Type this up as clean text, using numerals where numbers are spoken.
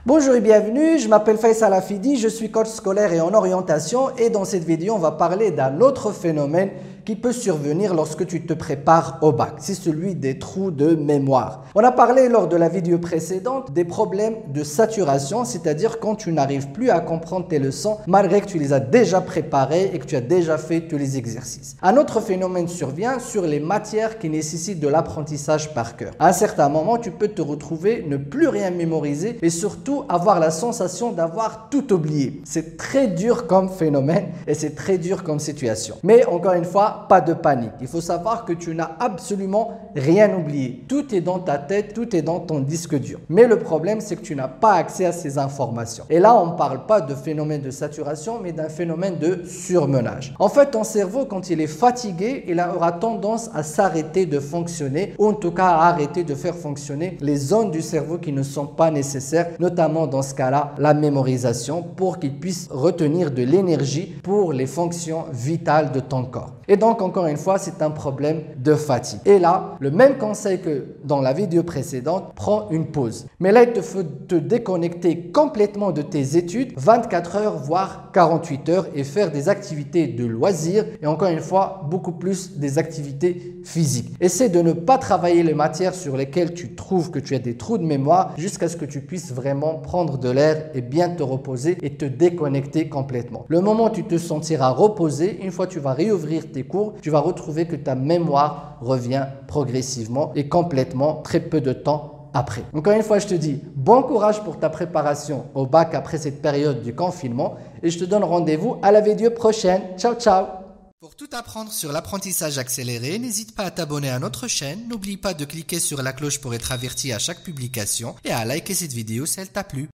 Bonjour et bienvenue, je m'appelle Faisal Afidi, je suis coach scolaire et en orientation et dans cette vidéo on va parler d'un autre phénomène qui peut survenir lorsque tu te prépares au bac, c'est celui des trous de mémoire. On a parlé lors de la vidéo précédente des problèmes de saturation, c'est-à-dire quand tu n'arrives plus à comprendre tes leçons malgré que tu les as déjà préparées et que tu as déjà fait tous les exercices. Un autre phénomène survient sur les matières qui nécessitent de l'apprentissage par cœur. À un certain moment, tu peux te retrouver ne plus rien mémoriser et surtout avoir la sensation d'avoir tout oublié. C'est très dur comme phénomène et c'est très dur comme situation. Mais encore une fois, pas de panique. Il faut savoir que tu n'as absolument rien oublié. Tout est dans ta tête, tout est dans ton disque dur. Mais le problème, c'est que tu n'as pas accès à ces informations. Et là, on ne parle pas de phénomène de saturation, mais d'un phénomène de surmenage. En fait, ton cerveau, quand il est fatigué, il aura tendance à s'arrêter de fonctionner, ou en tout cas à arrêter de faire fonctionner les zones du cerveau qui ne sont pas nécessaires, notamment dans ce cas-là, la mémorisation, pour qu'il puisse retenir de l'énergie pour les fonctions vitales de ton corps. Et donc, encore une fois, c'est un problème de fatigue. Et là, le même conseil que dans la vidéo précédente, prends une pause. Mais là, il te faut te déconnecter complètement de tes études, 24 heures, voire 48 heures, et faire des activités de loisirs et encore une fois, beaucoup plus des activités physiques. Essaie de ne pas travailler les matières sur lesquelles tu trouves que tu as des trous de mémoire jusqu'à ce que tu puisses vraiment prendre de l'air et bien te reposer et te déconnecter complètement. Le moment où tu te sentiras reposé, une fois que tu vas réouvrir tes cours, tu vas retrouver que ta mémoire revient progressivement et complètement très peu de temps après. Encore une fois, je te dis bon courage pour ta préparation au bac après cette période du confinement et je te donne rendez-vous à la vidéo prochaine. Ciao, ciao! Pour tout apprendre sur l'apprentissage accéléré, n'hésite pas à t'abonner à notre chaîne, n'oublie pas de cliquer sur la cloche pour être averti à chaque publication et à liker cette vidéo si elle t'a plu.